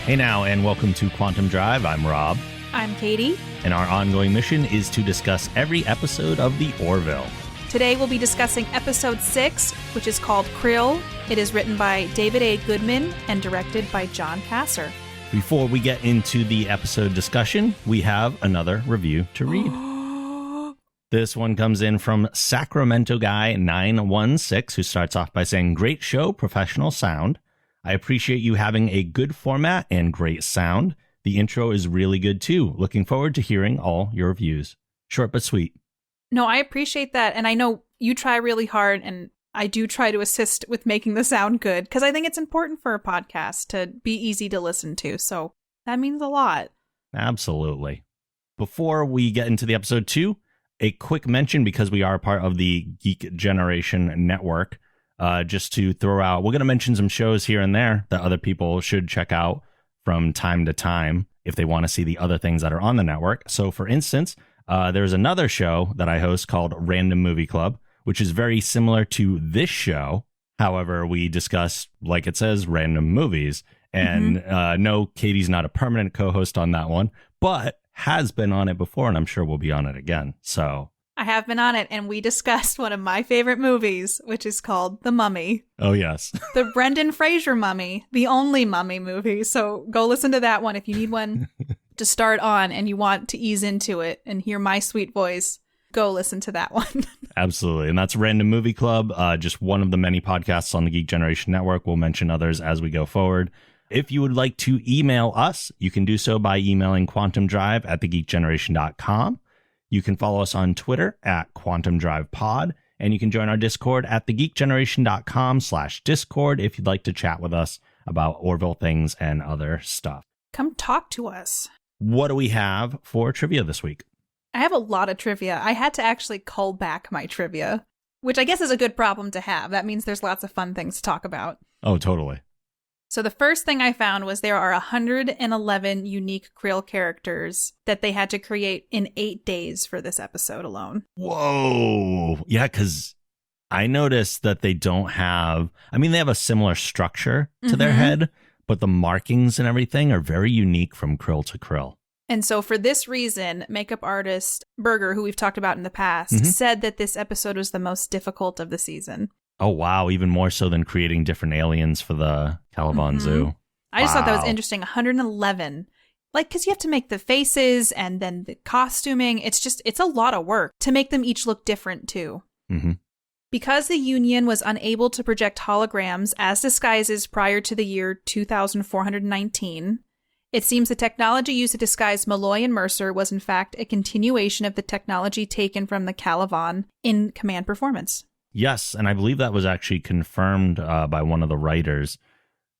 Hey now, and welcome to Quantum Drive. I'm Rob. I'm Katie. And our ongoing mission is to discuss every episode of the Orville. Today we'll be discussing episode 6, which is called Krill. It is written by David A. Goodman and directed by John Kasser. Before we get into the episode discussion, we have another review to read. This one comes in from Sacramento Guy 916, who starts off by saying, "Great show, professional sound. I appreciate you having a good format and great sound. The intro is really good too. Looking forward to hearing all your reviews. Short but sweet." No, I appreciate that. And I know you try really hard, and I do try to assist with making the sound good, because I think it's important for a podcast to be easy to listen to. So that means a lot. Absolutely. Before we get into the episode 2, a quick mention, because we are part of the Geek Generation Network. Just to throw out, we're going to mention some shows here and there that other people should check out from time to time if they want to see the other things that are on the network. So, for instance, there's another show that I host called Random Movie Club, which is very similar to this show. However, we discuss, like it says, random movies. And no, Katie's not a permanent co-host on that one, but has been on it before, and I'm sure we'll be on it again. So I have been on it, and we discussed one of my favorite movies, which is called The Mummy. Oh, yes. The Brendan Fraser Mummy, the only mummy movie. So go listen to that one if you need one to start on and you want to ease into it and hear my sweet voice. Go listen to that one. Absolutely. And that's Random Movie Club, just one of the many podcasts on the Geek Generation Network. We'll mention others as we go forward. If you would like to email us, you can do so by emailing quantumdrive@thegeekgeneration.com. You can follow us on Twitter at Quantum Drive Pod, and you can join our Discord at thegeekgeneration.com/Discord if you'd like to chat with us about Orville things and other stuff. Come talk to us. What do we have for trivia this week? I have a lot of trivia. I had to actually cull back my trivia, which I guess is a good problem to have. That means there's lots of fun things to talk about. Oh, totally. So the first thing I found was there are 111 unique Krill characters that they had to create in 8 days for this episode alone. Whoa. Yeah, because I noticed that they don't have... I mean, they have a similar structure to their head, but the markings and everything are very unique from Krill to Krill. And so for this reason, makeup artist Berger, who we've talked about in the past, said that this episode was the most difficult of the season. Oh, wow. Even more so than creating different aliens for the Caliban Zoo. I just thought that was interesting. 111. Like, because you have to make the faces and then the costuming. It's a lot of work to make them each look different, too. Because the Union was unable to project holograms as disguises prior to the year 2419, it seems the technology used to disguise Malloy and Mercer was in fact a continuation of the technology taken from the Caliban in Command Performance. Yes, and I believe that was actually confirmed by one of the writers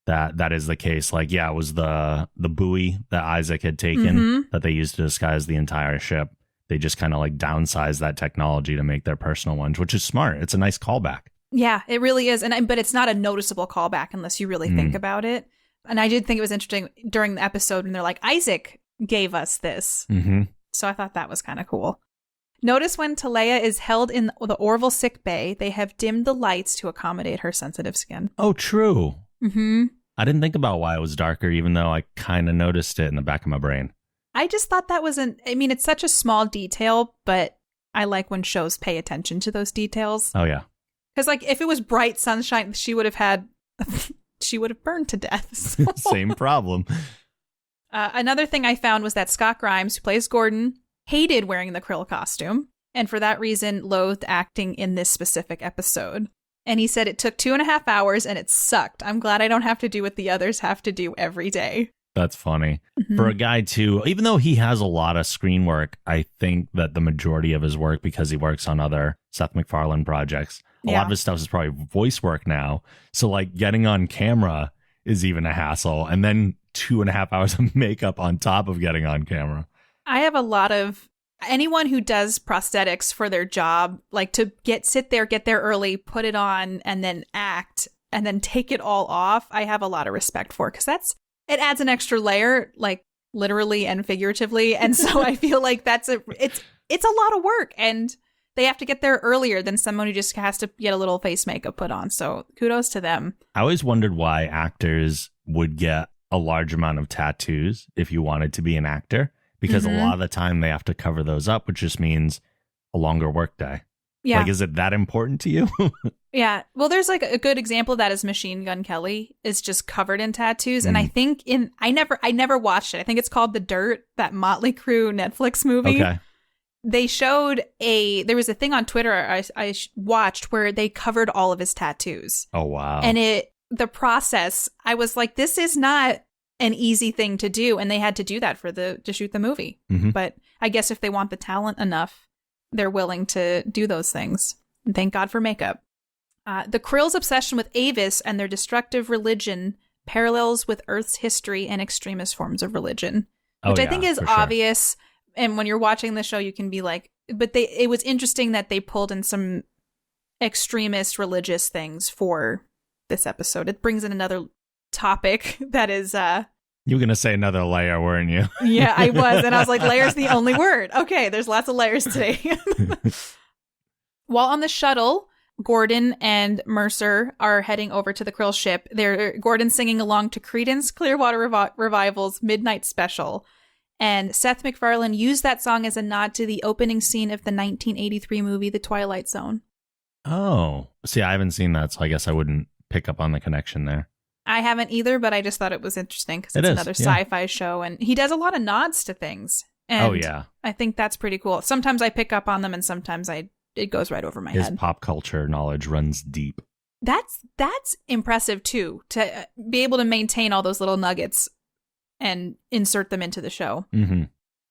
that is the case. Like, yeah, it was the buoy that Isaac had taken that they used to disguise the entire ship. They just kind of like downsized that technology to make their personal ones, which is smart. It's a nice callback. Yeah, it really is. But it's not a noticeable callback unless you really think about it. And I did think it was interesting during the episode when they're like, Isaac gave us this. So I thought that was kind of cool. Notice when Talea is held in the Orville sick bay, they have dimmed the lights to accommodate her sensitive skin. Oh, true. I didn't think about why it was darker, even though I kind of noticed it in the back of my brain. I just thought that was it's such a small detail, but I like when shows pay attention to those details. Oh, yeah. Because, like, if it was bright sunshine, she would have burned to death. So. Same problem. Another thing I found was that Scott Grimes, who plays Gordon, hated wearing the Krill costume, and for that reason loathed acting in this specific episode. And he said it took 2.5 hours and it sucked. I'm glad I don't have to do what the others have to do every day. That's funny. For a guy, too, even though he has a lot of screen work, I think that the majority of his work, because he works on other Seth MacFarlane projects, a lot of his stuff is probably voice work now. So, like, getting on camera is even a hassle. And then 2.5 hours of makeup on top of getting on camera. I have a lot of anyone who does prosthetics for their job, like to sit there, get there early, put it on, and then act, and then take it all off. I have a lot of respect for, because it adds an extra layer, like literally and figuratively. And so I feel like it's a lot of work, and they have to get there earlier than someone who just has to get a little face makeup put on. So kudos to them. I always wondered why actors would get a large amount of tattoos if you wanted to be an actor, because a lot of the time they have to cover those up, which just means a longer workday. Yeah. Like, is it that important to you? Yeah. Well, there's like a good example of that is Machine Gun Kelly is just covered in tattoos. And I think I never watched it. I think it's called The Dirt, that Motley Crue Netflix movie. Okay. They showed there was a thing on Twitter I watched where they covered all of his tattoos. Oh, wow. And the process, I was like, this is not an easy thing to do. And they had to do that to shoot the movie. But I guess if they want the talent enough, they're willing to do those things. And thank God for makeup. The Krill's obsession with Avis and their destructive religion parallels with Earth's history and extremist forms of religion, which I think is obvious. Sure. And when you're watching the show, you can be like, but it was interesting that they pulled in some extremist religious things for this episode. It brings in another topic that is... You were going to say another layer, weren't you? Yeah, I was. And I was like, layer's the only word. Okay, there's lots of layers today. While on the shuttle, Gordon and Mercer are heading over to the Krill ship. Gordon's singing along to Creedence Clearwater Revival's Midnight Special. And Seth MacFarlane used that song as a nod to the opening scene of the 1983 movie The Twilight Zone. Oh. See, I haven't seen that, so I guess I wouldn't pick up on the connection there. I haven't either, but I just thought it was interesting because it's another sci-fi show. And he does a lot of nods to things. And I think that's pretty cool. Sometimes I pick up on them and sometimes it goes right over my head. His pop culture knowledge runs deep. That's impressive, too, to be able to maintain all those little nuggets and insert them into the show. Mm-hmm.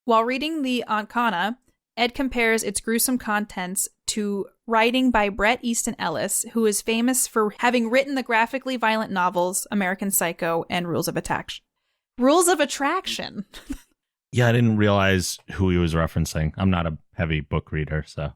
While reading the Ancana, Ed compares its gruesome contents to writing by Bret Easton Ellis, who is famous for having written the graphically violent novels American Psycho and Rules of Attraction. Yeah, I didn't realize who he was referencing. I'm not a heavy book reader, so...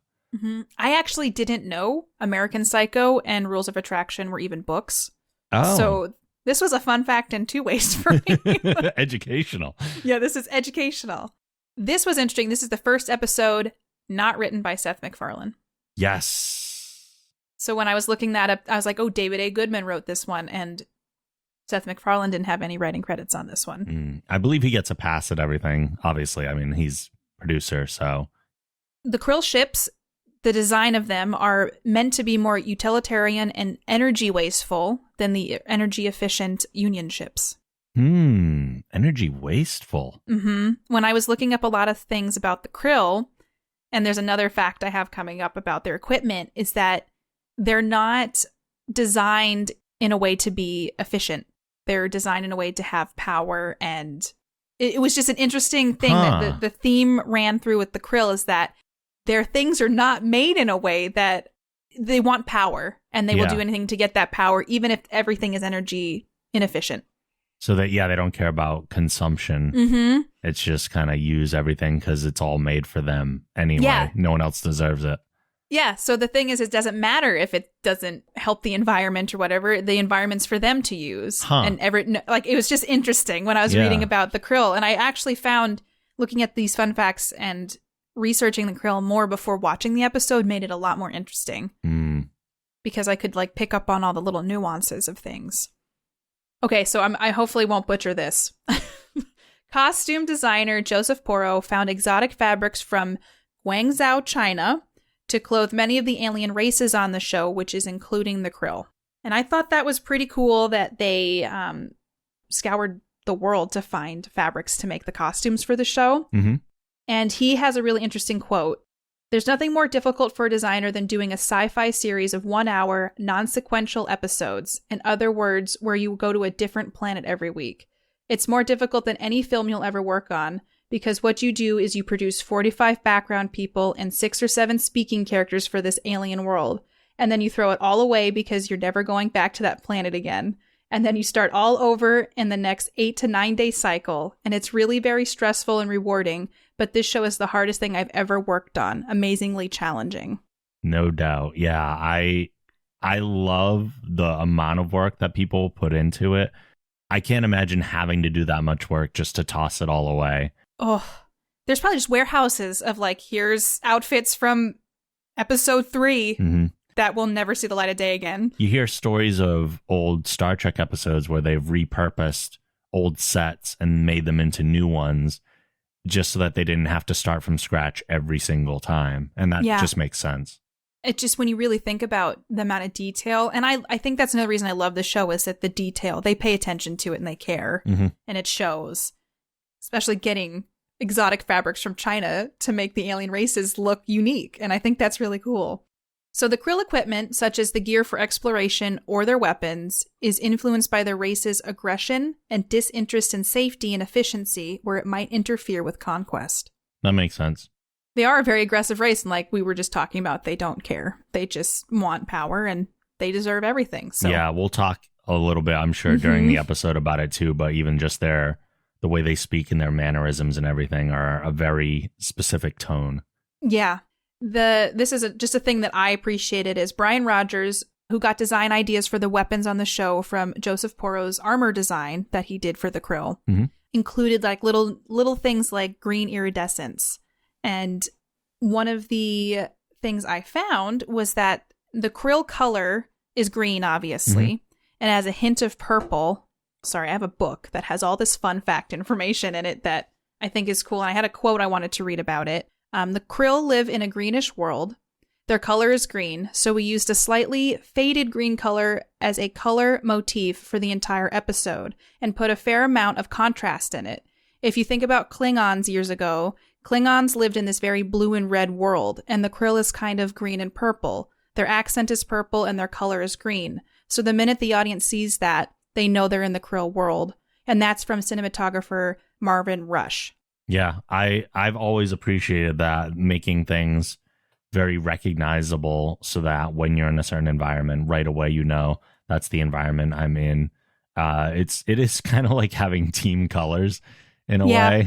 I actually didn't know American Psycho and Rules of Attraction were even books. Oh. So this was a fun fact in two ways for me. Educational. Yeah, this is educational. This was interesting. This is the first episode not written by Seth MacFarlane. Yes. So when I was looking that up, I was like, oh, David A. Goodman wrote this one. And Seth MacFarlane didn't have any writing credits on this one. I believe he gets a pass at everything, obviously. I mean, he's producer, so... The Krill ships... The design of them are meant to be more utilitarian and energy wasteful than the energy efficient Union ships. Energy wasteful. When I was looking up a lot of things about the Krill, and there's another fact I have coming up about their equipment, is that they're not designed in a way to be efficient. They're designed in a way to have power, and it was just an interesting thing that the theme ran through with the Krill is that their things are not made in a way that they want power and they will do anything to get that power, even if everything is energy inefficient. So that, they don't care about consumption. It's just kind of use everything because it's all made for them anyway. Yeah. No one else deserves it. Yeah. So the thing is, it doesn't matter if it doesn't help the environment or whatever. The environment's for them to use. And it was just interesting when I was reading about the Krill. And I actually found, looking at these fun facts and researching the Krill more before watching the episode made it a lot more interesting because I could pick up on all the little nuances of things. Okay, so I hopefully won't butcher this. Costume designer Joseph Porro found exotic fabrics from Guangzhou, China, to clothe many of the alien races on the show, which is including the Krill. And I thought that was pretty cool that they scoured the world to find fabrics to make the costumes for the show. And he has a really interesting quote. There's nothing more difficult for a designer than doing a sci-fi series of 1 hour, non-sequential episodes. In other words, where you go to a different planet every week. It's more difficult than any film you'll ever work on, because what you do is you produce 45 background people and 6 or 7 speaking characters for this alien world. And then you throw it all away because you're never going back to that planet again. And then you start all over in the next 8 to 9 day cycle. And it's really very stressful and rewarding. But this show is the hardest thing I've ever worked on. Amazingly challenging. No doubt. Yeah, I love the amount of work that people put into it. I can't imagine having to do that much work just to toss it all away. Oh, there's probably just warehouses of here's outfits from episode 3 that will never see the light of day again. You hear stories of old Star Trek episodes where they've repurposed old sets and made them into new ones just so that they didn't have to start from scratch every single time. And that just makes sense. It just, when you really think about the amount of detail, and I think that's another reason I love the show, is that the detail, they pay attention to it and they care, and it shows. Especially getting exotic fabrics from China to make the alien races look unique, and I think that's really cool. So the Krill equipment, such as the gear for exploration or their weapons, is influenced by their race's aggression and disinterest in safety and efficiency, where it might interfere with conquest. That makes sense. They are a very aggressive race, and like we were just talking about, they don't care. They just want power, and they deserve everything. So yeah, we'll talk a little bit, I'm sure, during the episode about it too, but even just the way they speak and their mannerisms and everything are a very specific tone. Yeah. This is just a thing that I appreciated is Brian Rogers, who got design ideas for the weapons on the show from Joseph Porro's armor design that he did for the Krill, included like little things like green iridescence. And one of the things I found was that the Krill color is green, obviously, and has a hint of purple. Sorry, I have a book that has all this fun fact information in it that I think is cool. And I had a quote I wanted to read about it. The Krill live in a greenish world. Their color is green, so we used a slightly faded green color as a color motif for the entire episode and put a fair amount of contrast in it. If you think about Klingons years ago, Klingons lived in this very blue and red world, and the Krill is kind of green and purple. Their accent is purple and their color is green. So the minute the audience sees that, they know they're in the Krill world. And that's from cinematographer Marvin Rush. Yeah, I've always appreciated that, making things very recognizable so that when you're in a certain environment, right away you know that's the environment I'm in. It is kind of like having team colors in a way.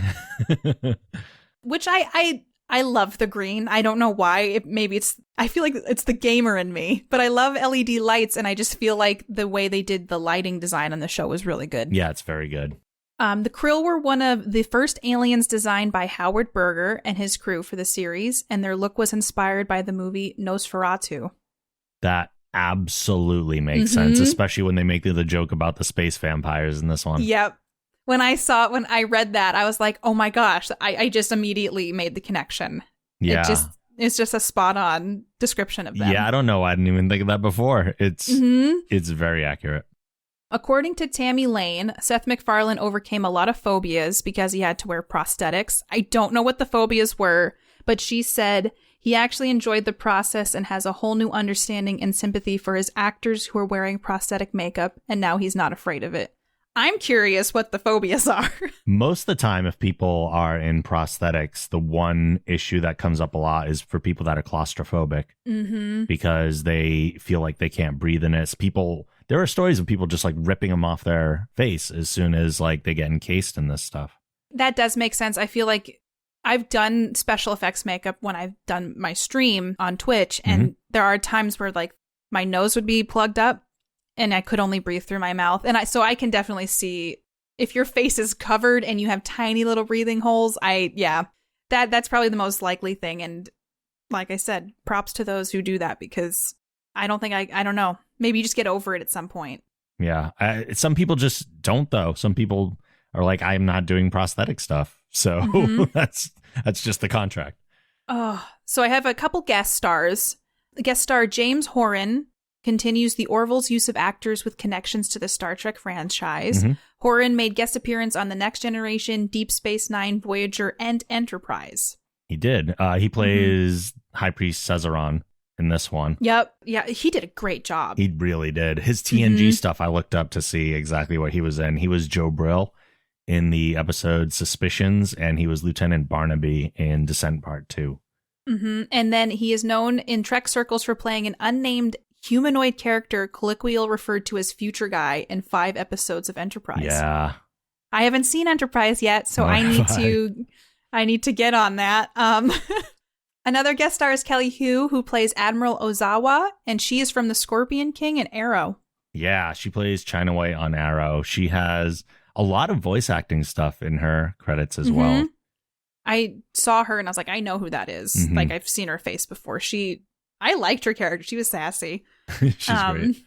Which I love the green. I don't know why. I feel like it's the gamer in me, but I love LED lights, and I just feel like the way they did the lighting design on the show was really good. Yeah, it's very good. The Krill were one of the first aliens designed by Howard Berger and his crew for the series, and their look was inspired by the movie Nosferatu. That absolutely makes sense, especially when they make the joke about the space vampires in this one. Yep. When I read that, I was like, oh my gosh, I just immediately made the connection. Yeah. It's just a spot on description of them. Yeah, I don't know. I didn't even think of that before. It's very accurate. According to Tammy Lane, Seth MacFarlane overcame a lot of phobias because he had to wear prosthetics. I don't know what the phobias were, but she said he actually enjoyed the process and has a whole new understanding and sympathy for his actors who are wearing prosthetic makeup, and now he's not afraid of it. I'm curious what the phobias are. Most of the time, if people are in prosthetics, the one issue that comes up a lot is for people that are claustrophobic because they feel like they can't breathe in it. There are stories of people just like ripping them off their face as soon as like they get encased in this stuff. That does make sense. I feel like I've done special effects makeup when I've done my stream on Twitch, and there are times where like my nose would be plugged up and I could only breathe through my mouth. And so I can definitely see if your face is covered and you have tiny little breathing holes. That's probably the most likely thing. And like I said, props to those who do that, because I don't know. Maybe you just get over it at some point. Yeah. Some people just don't, though. Some people are like, I'm not doing prosthetic stuff. So that's just the contract. Oh, so I have a couple guest stars. The guest star James Horan continues the Orville's use of actors with connections to the Star Trek franchise. Horan made guest appearance on The Next Generation, Deep Space Nine, Voyager, and Enterprise. He did. He plays High Priest Cesaron in this one. Yep. Yeah, he did a great job. He really did. His TNG stuff, I looked up to see exactly what he was in. He was Joe Brill in the episode Suspicions, and he was Lieutenant Barnaby in Descent Part 2. And then he is known in Trek circles for playing an unnamed humanoid character colloquially referred to as Future Guy in 5 episodes of Enterprise. Yeah. I haven't seen Enterprise yet, so I need to get on that. Another guest star is Kelly Hu, who plays Admiral Ozawa, and she is from The Scorpion King and Arrow. Yeah, she plays China White on Arrow. She has a lot of voice acting stuff in her credits as well. I saw her and I was like, I know who that is. Like, I've seen her face before. I liked her character. She was sassy. She's great.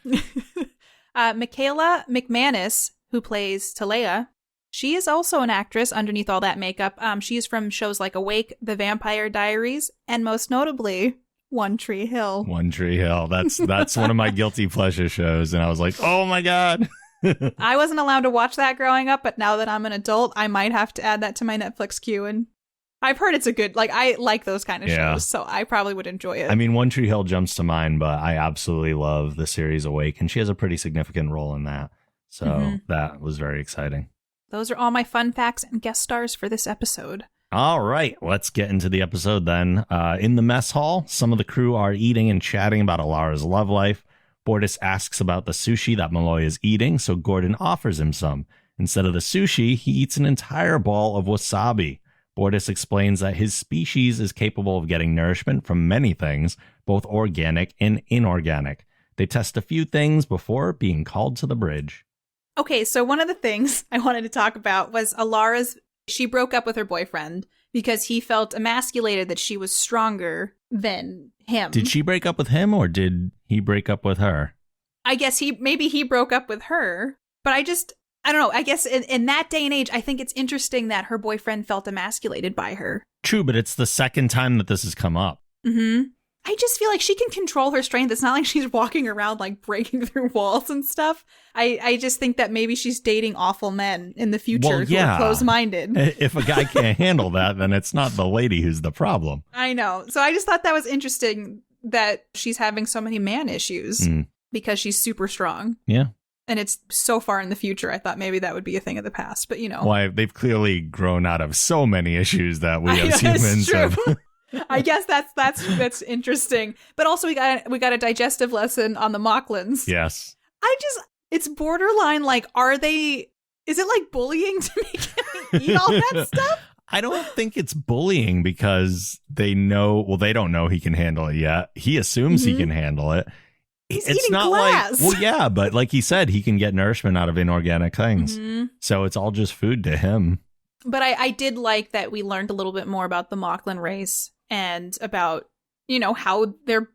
Michaela McManus, who plays Talea, She is also an actress underneath all that makeup. She is from shows like Awake, The Vampire Diaries, and most notably, One Tree Hill. One Tree Hill. That's one of my guilty pleasure shows. And I was like, oh my God. I wasn't allowed to watch that growing up, but now that I'm an adult, I might have to add that to my Netflix queue. And I've heard it's a good, like, I like those kind of shows, so I probably would enjoy it. I mean, One Tree Hill jumps to mind, but I absolutely love the series Awake, and she has a pretty significant role in that. So that was very exciting. Those are all my fun facts and guest stars for this episode. All right, let's get into the episode then. In the mess hall, some of the crew are eating and chatting about Alara's love life. Bortus asks about the sushi that Malloy is eating, so Gordon offers him some. Instead of the sushi, he eats an entire ball of wasabi. Bortus explains that his species is capable of getting nourishment from many things, both organic and inorganic. They test a few things before being called to the bridge. Okay, so one of the things I wanted to talk about was she broke up with her boyfriend because he felt emasculated that she was stronger than him. Did she break up with him or did he break up with her? I guess maybe he broke up with her, but I don't know. I guess in that day and age, I think it's interesting that her boyfriend felt emasculated by her. True, but it's the second time that this has come up. Mm-hmm. I just feel like she can control her strength. It's not like she's walking around like breaking through walls and stuff. I just think that maybe she's dating awful men in the future who are close-minded. If a guy can't handle that, then it's not the lady who's the problem. I know. So I just thought that was interesting that she's having so many man issues because she's super strong. Yeah. And it's so far in the future. I thought maybe that would be a thing of the past, but Why, they've clearly grown out of so many issues that we as humans have. I guess that's interesting. But also we got a digestive lesson on the Mocklins. Yes. It's borderline like, is it like bullying to make him eat all that stuff? I don't think it's bullying because they don't know he can handle it yet. He assumes he can handle it. It's not glass. But like he said, he can get nourishment out of inorganic things. So it's all just food to him. But I did like that we learned a little bit more about the Mocklin race and about, how their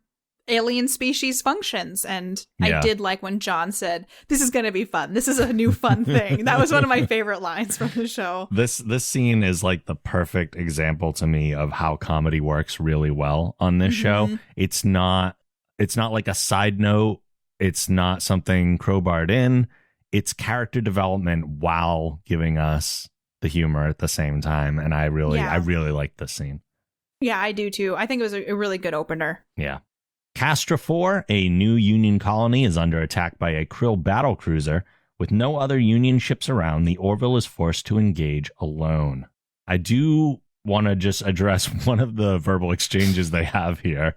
alien species functions. And I did like when John said, this is going to be fun. This is a new fun thing. That was one of my favorite lines from the show. This scene is like the perfect example to me of how comedy works really well on this show. It's not like a side note. It's not something crowbarred in. It's character development while giving us the humor at the same time. And I really like this scene. Yeah, I do too. I think it was a really good opener. Yeah. Castra 4, a new Union colony, is under attack by a Krill battle cruiser. With no other Union ships around, the Orville is forced to engage alone. I do want to just address one of the verbal exchanges they have here,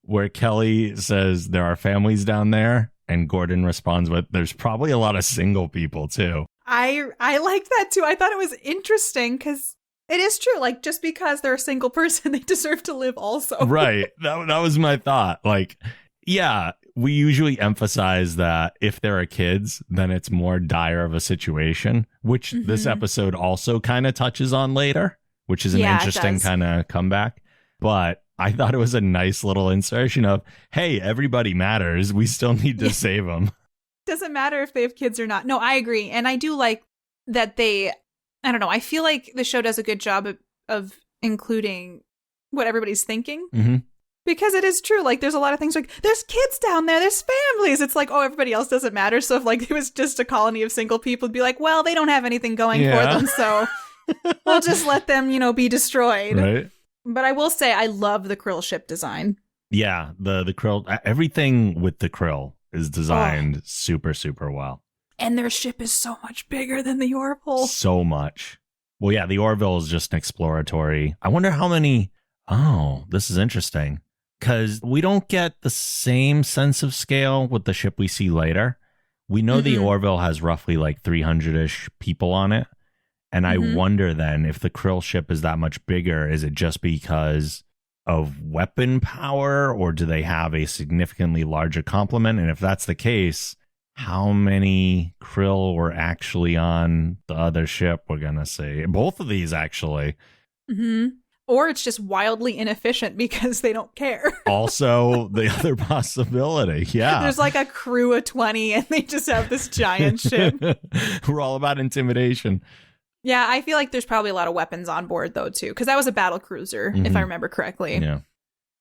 where Kelly says there are families down there, and Gordon responds with, there's probably a lot of single people too. I like that too. I thought it was interesting because it is true. Like, just because they're a single person, they deserve to live also. Right. That was my thought. Like, yeah, we usually emphasize that if there are kids, then it's more dire of a situation, which this episode also kind of touches on later, which is an interesting kind of comeback. But I thought it was a nice little insertion of, hey, everybody matters. We still need to save them. Doesn't matter if they have kids or not. No, I agree. And I do like that I don't know. I feel like the show does a good job of including what everybody's thinking. Because it is true. Like, there's a lot of things like, there's kids down there, there's families. It's like, oh, everybody else doesn't matter. So if like it was just a colony of single people, it'd be like, well, they don't have anything going for them. So we'll just let them, be destroyed. Right. But I will say I love the Krill ship design. Yeah, the Krill, everything with the Krill is designed super, super well. And their ship is so much bigger than the Orville. So much. Well, yeah, the Orville is just an exploratory. I wonder how many. Oh, this is interesting. Because we don't get the same sense of scale with the ship we see later. We know the Orville has roughly like 300-ish people on it. And I wonder then if the Krill ship is that much bigger, is it just because of weapon power, or do they have a significantly larger complement? And if that's the case, how many Krill were actually on the other ship? We're going to say both of these, actually. Or it's just wildly inefficient because they don't care. Also, the other possibility. Yeah. There's like a crew of 20 and they just have this giant ship. We're all about intimidation. Yeah, I feel like there's probably a lot of weapons on board, though, too, because that was a battle cruiser, if I remember correctly. Yeah.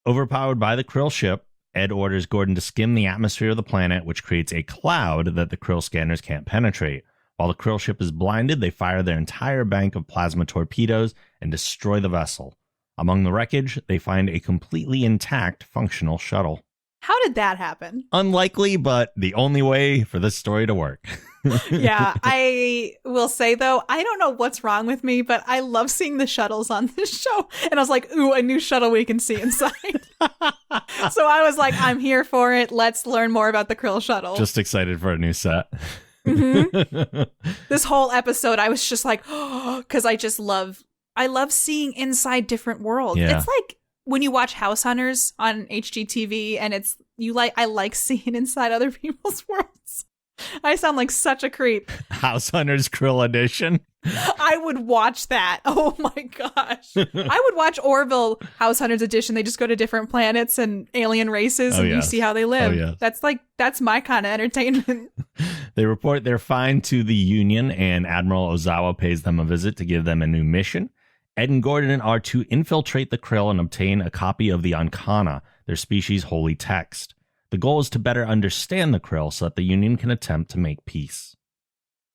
Overpowered by the Krill ship, Ed orders Gordon to skim the atmosphere of the planet, which creates a cloud that the Krill scanners can't penetrate. While the Krill ship is blinded, they fire their entire bank of plasma torpedoes and destroy the vessel. Among the wreckage, they find a completely intact functional shuttle. How did that happen? Unlikely, but the only way for this story to work. Yeah, I will say, though, I don't know what's wrong with me, but I love seeing the shuttles on this show. And I was like, ooh, a new shuttle we can see inside. So I was like, I'm here for it. Let's learn more about the Krill shuttle. Just excited for a new set. This whole episode, I was just like, oh, because I love seeing inside different worlds. Yeah. It's like when you watch House Hunters on HGTV and I like seeing inside other people's worlds. I sound like such a creep. House Hunters Krill edition. I would watch that. Oh my gosh. I would watch Orville House Hunters edition. They just go to different planets and alien races and you see how they live. That's my kind of entertainment. They report they're fine to the Union, and Admiral Ozawa pays them a visit to give them a new mission. Ed and Gordon are to infiltrate the Krill and obtain a copy of the Ankana, their species' holy text. The goal is to better understand the Krill so that the Union can attempt to make peace.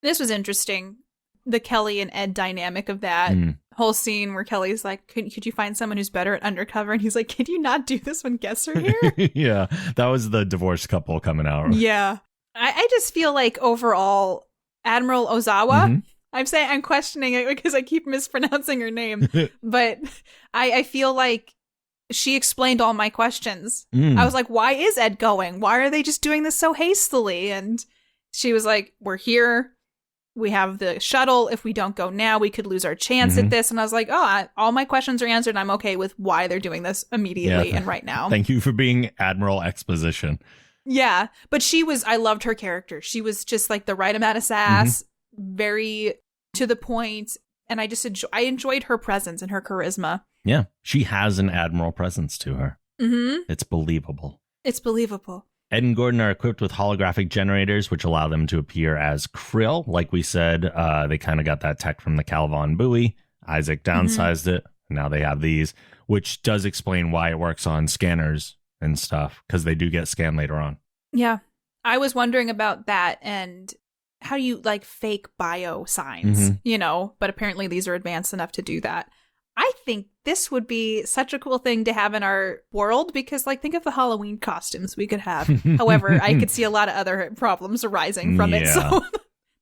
This was interesting. The Kelly and Ed dynamic of that whole scene where Kelly's like, could you find someone who's better at undercover? And he's like, can you not do this when guests are here? Yeah, that was the divorced couple coming out. Yeah. I just feel like overall, Admiral Ozawa, I'm questioning it because I keep mispronouncing her name, but I feel like she explained all my questions. I was like, why is Ed going? Why are they just doing this so hastily? And she was like, we're here. We have the shuttle. If we don't go now, we could lose our chance at this. And I was like, all my questions are answered. And I'm okay with why they're doing this immediately and right now. Thank you for being Admiral Exposition. Yeah. But I loved her character. She was just like the right amount of sass, very to the point. And I enjoyed her presence and her charisma. Yeah. She has an Admiral presence to her. It's believable. It's believable. Ed and Gordon are equipped with holographic generators, which allow them to appear as Krill. Like we said, they kind of got that tech from the Calvon buoy. Isaac downsized it. Now they have these, which does explain why it works on scanners and stuff, because they do get scanned later on. Yeah. I was wondering about that and how do you like fake bio signs, but apparently these are advanced enough to do that. I think this would be such a cool thing to have in our world because, think of the Halloween costumes we could have. However, I could see a lot of other problems arising from it. So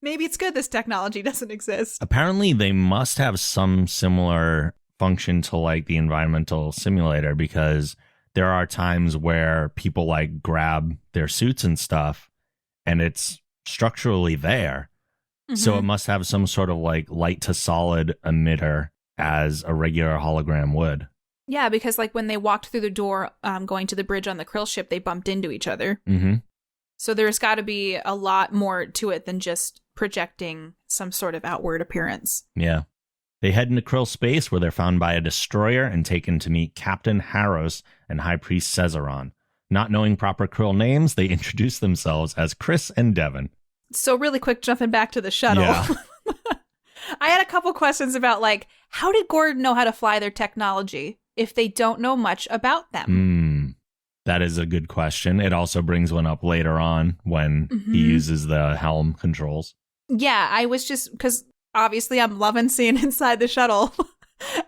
maybe it's good this technology doesn't exist. Apparently, they must have some similar function to, the environmental simulator because there are times where people, grab their suits and stuff and it's structurally there. So it must have some sort of, light to solid emitter as a regular hologram would. Yeah, because when they walked through the door going to the bridge on the Krill ship, they bumped into each other. So there's got to be a lot more to it than just projecting some sort of outward appearance. Yeah. They head into Krill space where they're found by a destroyer and taken to meet Captain Harros and High Priest Cesaron. Not knowing proper Krill names, they introduce themselves as Chris and Devon. So really quick, jumping back to the shuttle. Yeah. I had a couple questions about, how did Gordon know how to fly their technology if they don't know much about them? That is a good question. It also brings one up later on when he uses the helm controls. Yeah, I was just, because obviously I'm loving seeing inside the shuttle.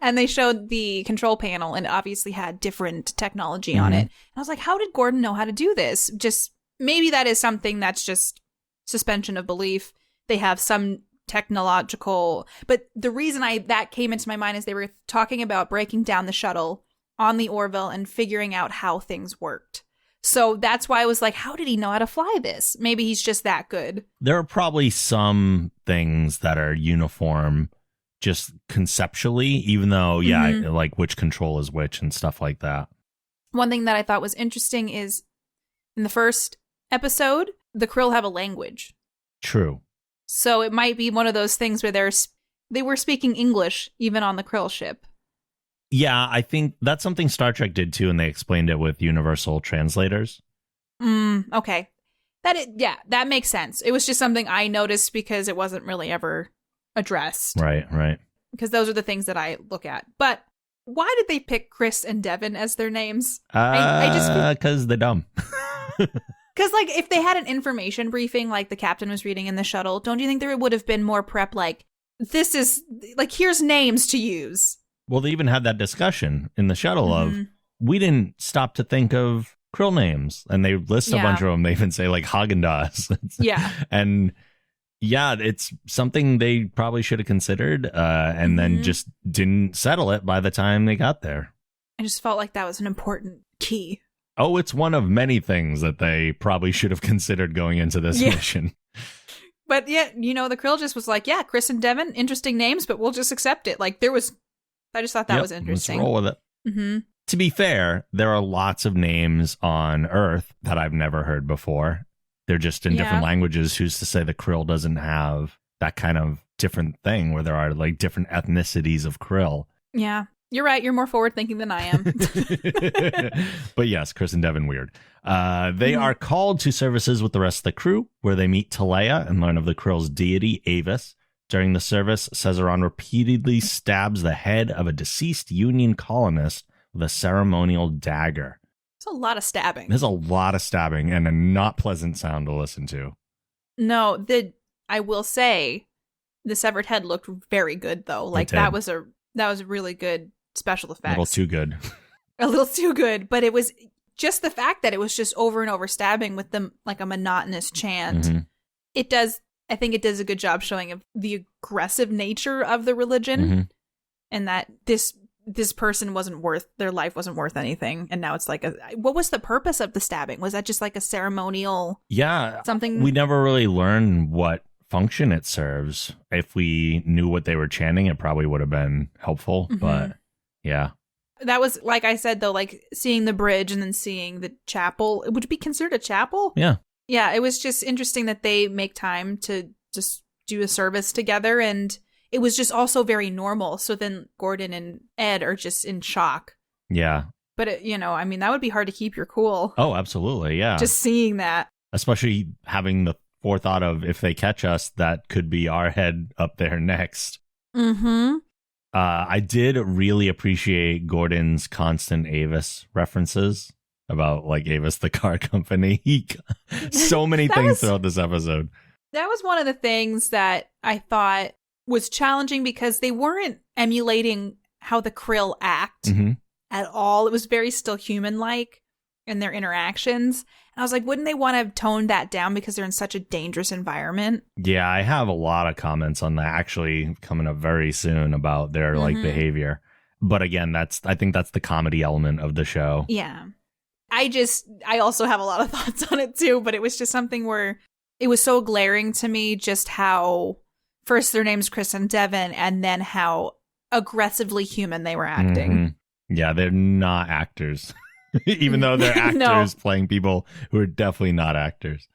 And they showed the control panel and obviously had different technology on it. And I was like, how did Gordon know how to do this? Just, maybe that is something that's just suspension of belief. They have some technological, but the reason that came into my mind is they were talking about breaking down the shuttle on the Orville and figuring out how things worked. So that's why I was like, how did he know how to fly this? Maybe he's just that good. There are probably some things that are uniform just conceptually, even though, which control is which and stuff like that. One thing that I thought was interesting is in the first episode, the Krill have a language. True. So it might be one of those things where they were speaking English even on the Krill ship. Yeah, I think that's something Star Trek did too, and they explained it with universal translators. Okay. That makes sense. It was just something I noticed because it wasn't really ever addressed. Right. Because those are the things that I look at. But why did they pick Chris and Devin as their names? Because they're dumb. Because, like, if they had an information briefing like the captain was reading in the shuttle, don't you think there would have been more prep? Like, this is, like, here's names to use. Well, they even had that discussion in the shuttle of, we didn't stop to think of Krill names. And they list a bunch of them. They even say, like, Haagen-Dazs. Yeah. And, yeah, it's something they probably should have considered and then just didn't settle it by the time they got there. I just felt like that was an important key. Oh, it's one of many things that they probably should have considered going into this mission. But yeah, you know, the Krill just was like, yeah, Chris and Devin, interesting names, but we'll just accept it. Like, I just thought that was interesting. Let's roll with it. Mm-hmm. To be fair, there are lots of names on Earth that I've never heard before. They're just in different languages. Who's to say the Krill doesn't have that kind of different thing where there are like different ethnicities of Krill? Yeah. You're right. You're more forward thinking than I am. But yes, Chris and Devin, weird. They are called to services with the rest of the crew, where they meet Talea and learn of the Krill's deity, Avis. During the service, Cesaron repeatedly stabs the head of a deceased Union colonist with a ceremonial dagger. There's a lot of stabbing. There's a lot of stabbing and a not pleasant sound to listen to. No, I will say the severed head looked very good, though. Like, that was a really good special effects. A little too good. A little too good, but it was just the fact that it was just over and over stabbing with them like a monotonous chant. I think it does a good job showing the aggressive nature of the religion and that this person their life wasn't worth anything. And now it's like, what was the purpose of the stabbing? Was that just like a ceremonial? Yeah. Something? We never really learned what function it serves. If we knew what they were chanting, it probably would have been helpful. But yeah. That was, like I said, though, like seeing the bridge and then seeing the chapel. Would it be considered a chapel? Yeah. Yeah, it was just interesting that they make time to just do a service together. And it was just also very normal. So then Gordon and Ed are just in shock. Yeah. But, that would be hard to keep your cool. Oh, absolutely. Yeah. Just seeing that. Especially having the forethought of, if they catch us, that could be our head up there next. I did really appreciate Gordon's constant Avis references about, like, Avis, the car company. So many things throughout this episode. That was one of the things that I thought was challenging because they weren't emulating how the Krill act at all. It was very still human-like in their interactions. And I was like, wouldn't they want to have toned that down because they're in such a dangerous environment? Yeah, I have a lot of comments on that actually coming up very soon about their like behavior. But again, I think that's the comedy element of the show. Yeah. I also have a lot of thoughts on it too, but it was just something where it was so glaring to me just how first their name's Chris and Devin and then how aggressively human they were acting. Yeah, they're not actors. Even though they're actors playing people who are definitely not actors.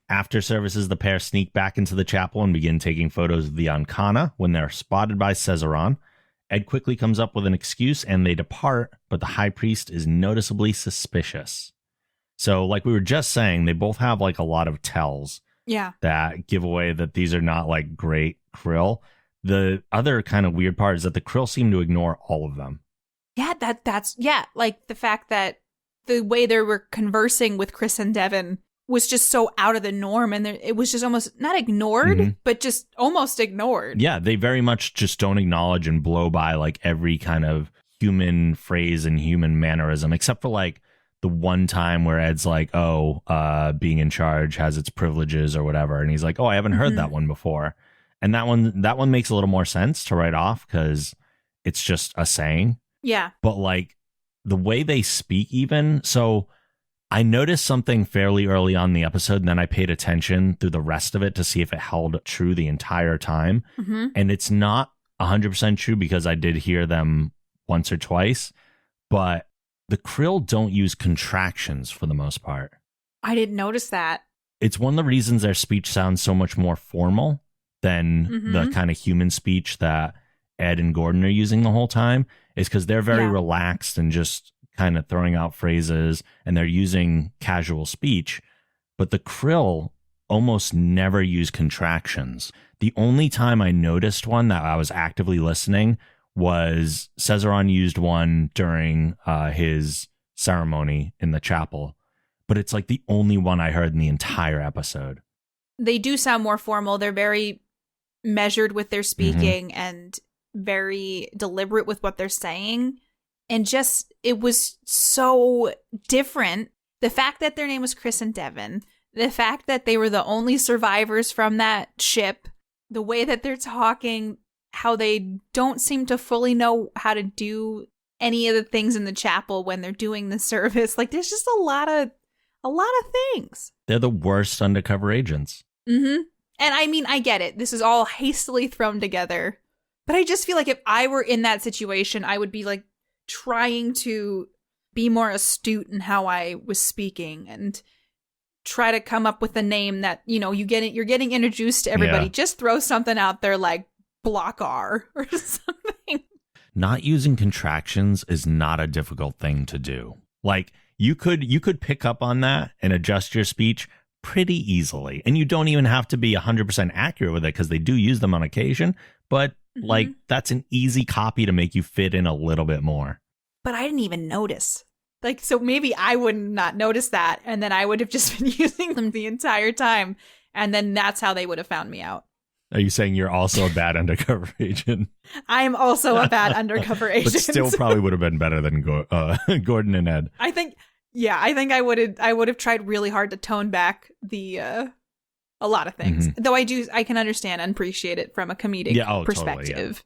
After services, the pair sneak back into the chapel and begin taking photos of the Ancana when they're spotted by Cesaron. Ed quickly comes up with an excuse and they depart, but the high priest is noticeably suspicious. So, like we were just saying, they both have like a lot of tells that give away that these are not like great Krill. The other kind of weird part is that the Krill seem to ignore all of them. Yeah, that's like the fact that the way they were conversing with Chris and Devin was just so out of the norm, and it was just almost not ignored, but just almost ignored. Yeah, they very much just don't acknowledge and blow by like every kind of human phrase and human mannerism, except for like the one time where Ed's like, being in charge has its privileges or whatever, and he's like, I haven't heard that one before. And that one makes a little more sense to write off because it's just a saying. Yeah. But like the way they speak even, so I noticed something fairly early on in the episode, and then I paid attention through the rest of it to see if it held true the entire time. And it's not 100% true because I did hear them once or twice, but the Krill don't use contractions for the most part. I didn't notice that. It's one of the reasons their speech sounds so much more formal than the kind of human speech that Ed and Gordon are using the whole time, is because they're very relaxed and just kind of throwing out phrases and they're using casual speech. But the Krill almost never use contractions. The only time I noticed one that I was actively listening was Cesaron used one during his ceremony in the chapel. But it's like the only one I heard in the entire episode. They do sound more formal. They're very measured with their speaking and very deliberate with what they're saying. And just, it was so different. The fact that their name was Chris and Devin, the fact that they were the only survivors from that ship, the way that they're talking, how they don't seem to fully know how to do any of the things in the chapel when they're doing the service. Like, there's just a lot of things. They're the worst undercover agents. And I mean, I get it. This is all hastily thrown together. But I just feel like if I were in that situation, I would be like trying to be more astute in how I was speaking and try to come up with a name that, you know, you're getting introduced to everybody. Yeah. Just throw something out there like Block R or something. Not using contractions is not a difficult thing to do. Like, you could pick up on that and adjust your speech pretty easily. And you don't even have to be 100% accurate with it because they do use them on occasion. But like, that's an easy copy to make you fit in a little bit more. But I didn't even notice. Like, so maybe I would not notice that. And then I would have just been using them the entire time. And then that's how they would have found me out. Are you saying you're also a bad undercover agent? I am also a bad undercover agent. But still probably would have been better than Gordon and Ed. I think I would have tried really hard to tone back a lot of things. Though I can understand and appreciate it from a comedic perspective. Totally, yeah.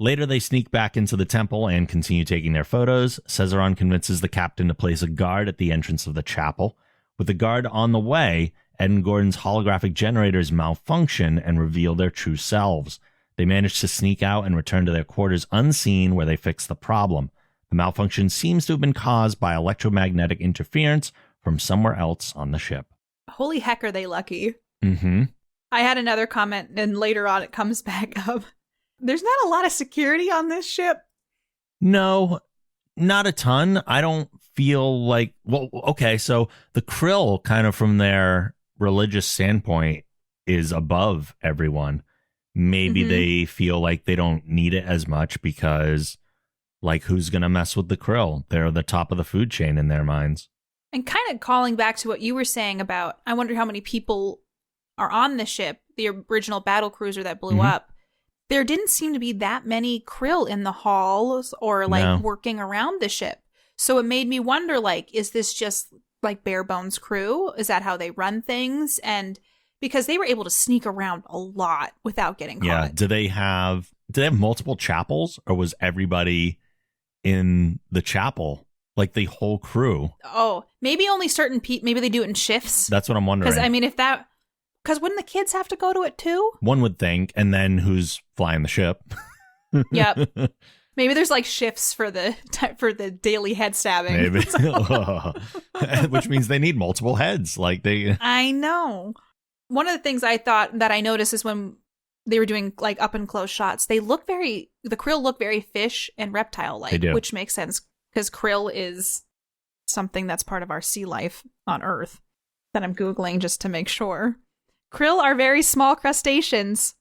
Later, they sneak back into the temple and continue taking their photos. Cesaron convinces the captain to place a guard at the entrance of the chapel. With the guard on the way, Ed and Gordon's holographic generators malfunction and reveal their true selves. They manage to sneak out and return to their quarters unseen, where they fix the problem. The malfunction seems to have been caused by electromagnetic interference from somewhere else on the ship. Holy heck, are they lucky. I had another comment, and later on it comes back up. There's not a lot of security on this ship. No, not a ton. I don't feel like... Well, okay, so the Krill, kind of from their religious standpoint, is above everyone. Maybe they feel like they don't need it as much because, like, who's going to mess with the Krill? They're the top of the food chain in their minds. And kind of calling back to what you were saying about, I wonder how many people are on the ship, the original battle cruiser that blew up. There didn't seem to be that many Krill in the halls or like working around the ship. So it made me wonder, like, is this just like bare bones crew? Is that how they run things? And because they were able to sneak around a lot without getting caught. Yeah. Do they have multiple chapels, or was everybody in the chapel? Like the whole crew? Oh, maybe only certain people. Maybe they do it in shifts. That's what I'm wondering. Because I mean, because wouldn't the kids have to go to it too? One would think. And then who's flying the ship? Yep. Maybe there's like shifts for the daily head stabbing. Maybe. Which means they need multiple heads. Like they. I know. One of the things I thought that I noticed is when they were doing like up and close shots, the Krill look very fish and reptile like, which makes sense because Krill is something that's part of our sea life on Earth that I'm Googling just to make sure. Krill are very small crustaceans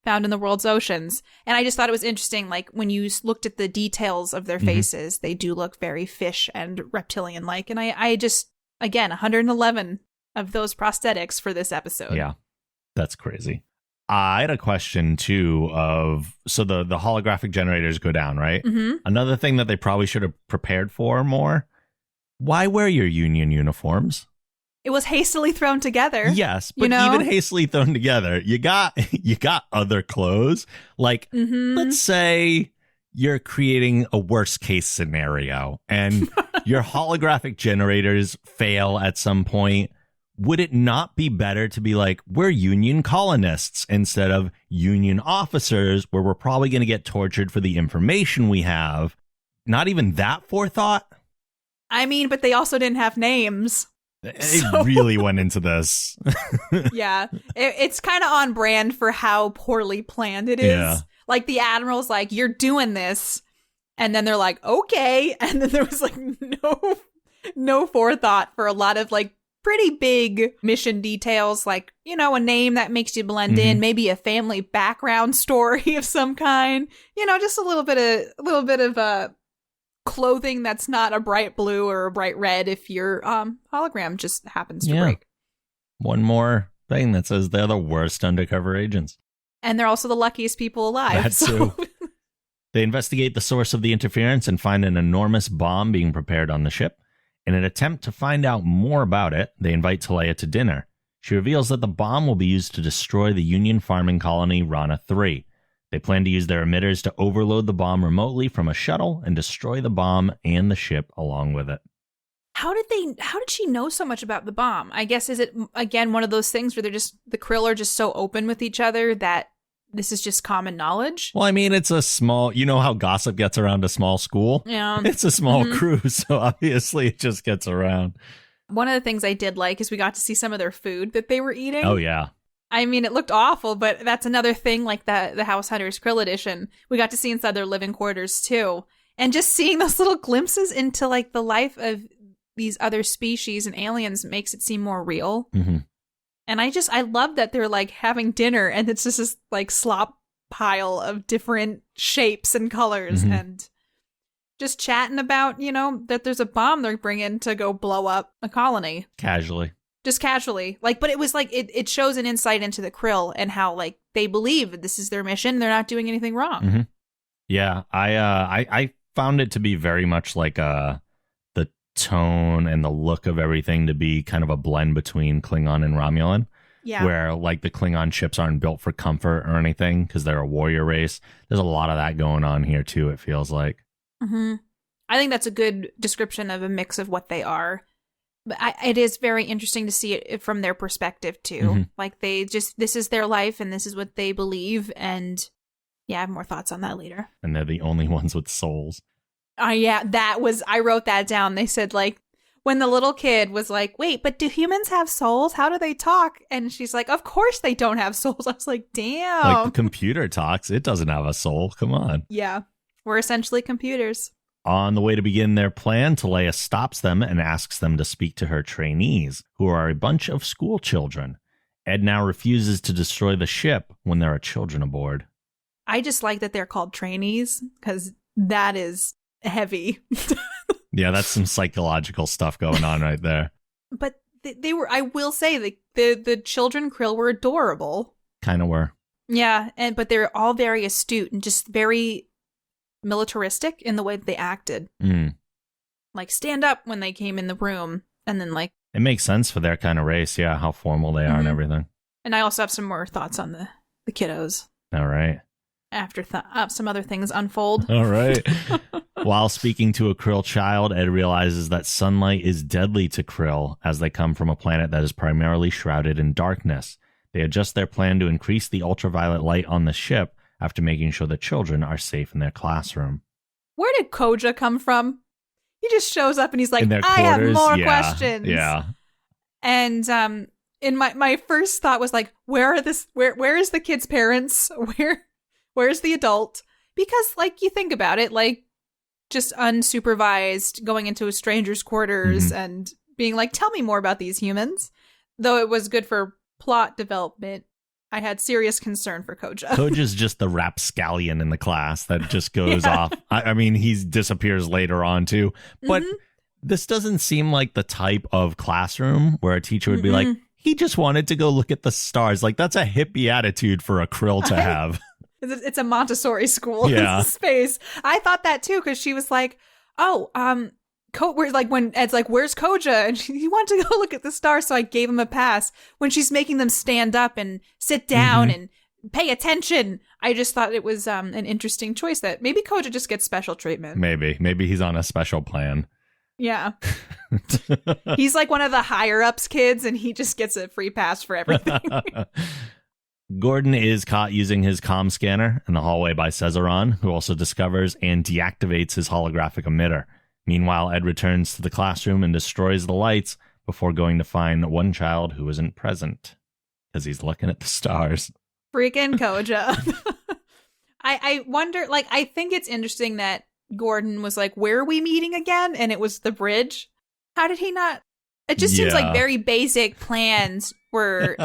found in the world's oceans. And I just thought it was interesting, like when you looked at the details of their faces, they do look very fish and reptilian-like. And I just, again, 111 of those prosthetics for this episode. Yeah, that's crazy. I had a question, too, so the holographic generators go down, right? Another thing that they probably should have prepared for more, why wear your union uniforms? It was hastily thrown together. Yes, but even hastily thrown together, you got other clothes. Like, let's say you're creating a worst case scenario and your holographic generators fail at some point. Would it not be better to be like, we're Union colonists instead of Union officers, where we're probably going to get tortured for the information we have? Not even that forethought? I mean, but they also didn't have names. They really went into this. Yeah. It's kind of on brand for how poorly planned it is. Yeah. Like the Admiral's like, you're doing this. And then they're like, okay. And then there was like no forethought for a lot of like pretty big mission details, like, a name that makes you blend in, maybe a family background story of some kind, just a little bit of clothing that's not a bright blue or a bright red if your hologram just happens to break. One more thing that says they're the worst undercover agents. And they're also the luckiest people alive. That's true. They investigate the source of the interference and find an enormous bomb being prepared on the ship. In an attempt to find out more about it, they invite Talia to dinner. She reveals that the bomb will be used to destroy the Union farming colony Rana 3. They plan to use their emitters to overload the bomb remotely from a shuttle and destroy the bomb and the ship along with it. How did she know so much about the bomb? I guess, is it, again, one of those things where the Krill are just so open with each other that this is just common knowledge? Well, I mean, it's a small, how gossip gets around a small school? Yeah. It's a small crew, so obviously it just gets around. One of the things I did like is we got to see some of their food that they were eating. Oh, yeah. I mean, it looked awful, but that's another thing, like the House Hunters Krill edition. We got to see inside their living quarters, too. And just seeing those little glimpses into, like, the life of these other species and aliens makes it seem more real. Mm-hmm. And I love that they're, like, having dinner, and it's just this, like, slop pile of different shapes and colors, and just chatting about, that there's a bomb they're bringing to go blow up a colony. Casually. Just casually. Like, but it was like, it shows an insight into the Krill and how, like, they believe this is their mission. They're not doing anything wrong. Mm-hmm. Yeah, I found it to be very much like the tone and the look of everything to be kind of a blend between Klingon and Romulan. Yeah. Where, like, the Klingon ships aren't built for comfort or anything because they're a warrior race. There's a lot of that going on here, too, it feels like. Mm-hmm. I think that's a good description of a mix of what they are. But it is very interesting to see it from their perspective, too. Mm-hmm. Like, this is their life, and this is what they believe, and yeah, I have more thoughts on that later. And they're the only ones with souls. Yeah, I wrote that down. They said, like, when the little kid was like, wait, but do humans have souls? How do they talk? And she's like, of course they don't have souls. I was like, damn. Like, the computer talks. It doesn't have a soul. Come on. Yeah, we're essentially computers. On the way to begin their plan, Talia stops them and asks them to speak to her trainees, who are a bunch of school children. Ed now refuses to destroy the ship when there are children aboard. I just like that they're called trainees, because that is heavy. Yeah, that's some psychological stuff going on right there. But they were, I will say, the children Krill were adorable. Kind of were. Yeah, but they're all very astute and just very militaristic in the way that they acted. Like, stand up when they came in the room, and then, like... It makes sense for their kind of race, yeah, how formal they are and everything. And I also have some more thoughts on the kiddos. All right. After some other things unfold. All right. While speaking to a Krill child, Ed realizes that sunlight is deadly to Krill as they come from a planet that is primarily shrouded in darkness. They adjust their plan to increase the ultraviolet light on the ship after making sure the children are safe in their classroom. Where did Koja come from? He just shows up and he's like, I have more questions. Yeah. And in my first thought was like, where is the kid's parents? Where's the adult? Because, like, you think about it, like, just unsupervised, going into a stranger's quarters and being like, tell me more about these humans. Though it was good for plot development, I had serious concern for Koja. Koja's just the rapscallion in the class that just goes off. I mean, he disappears later on, too. But this doesn't seem like the type of classroom where a teacher would be like, he just wanted to go look at the stars. Like, that's a hippie attitude for a Krill to have. It's a Montessori school space. I thought that too, because she was like, where's, like, when Ed's like, where's Koja? And he wanted to go look at the stars, so I gave him a pass. When she's making them stand up and sit down and pay attention, I just thought it was an interesting choice that maybe Koja just gets special treatment. Maybe he's on a special plan. Yeah. He's like one of the higher ups kids, and he just gets a free pass for everything. Gordon is caught using his comm scanner in the hallway by Cesaron, who also discovers and deactivates his holographic emitter. Meanwhile, Ed returns to the classroom and destroys the lights before going to find one child who isn't present because he's looking at the stars. Freaking Koja. I wonder, like, I think it's interesting that Gordon was like, where are we meeting again? And it was the bridge. How did he not It just seems like very basic plans were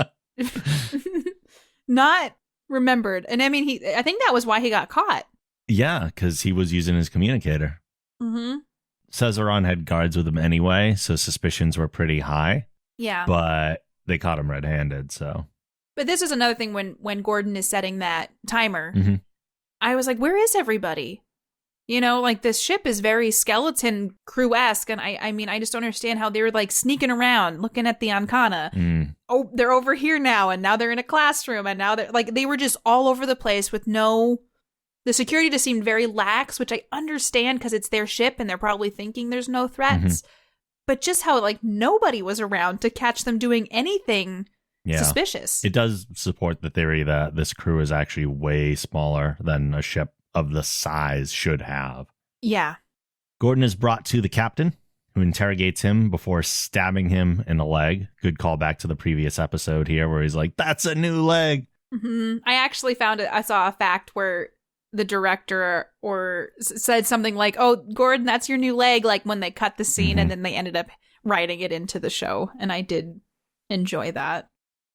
not remembered. And I mean, I think that was why he got caught. Yeah, because he was using his communicator. Mm-hmm. Cesaron had guards with him anyway, so suspicions were pretty high. Yeah. But they caught him red-handed, so. But this is another thing when Gordon is setting that timer. Mm-hmm. I was like, where is everybody? You know, like this ship is very skeleton crew-esque. And I mean, I just don't understand how they were like sneaking around looking at the Ancana. Mm. Oh, they're over here now. And now they're in a classroom. And now they're like, they were just all over the place with the security just seemed very lax, which I understand because it's their ship and they're probably thinking there's no threats. But just how like nobody was around to catch them doing anything suspicious. It does support the theory that this crew is actually way smaller than a ship of the size should have. Yeah. Gordon is brought to the captain, who interrogates him before stabbing him in the leg. Good callback to the previous episode here where he's like, that's a new leg. Mm-hmm. I actually I saw a fact where the director said something like, oh, Gordon, that's your new leg, like when they cut the scene, and then they ended up writing it into the show. And I did enjoy that.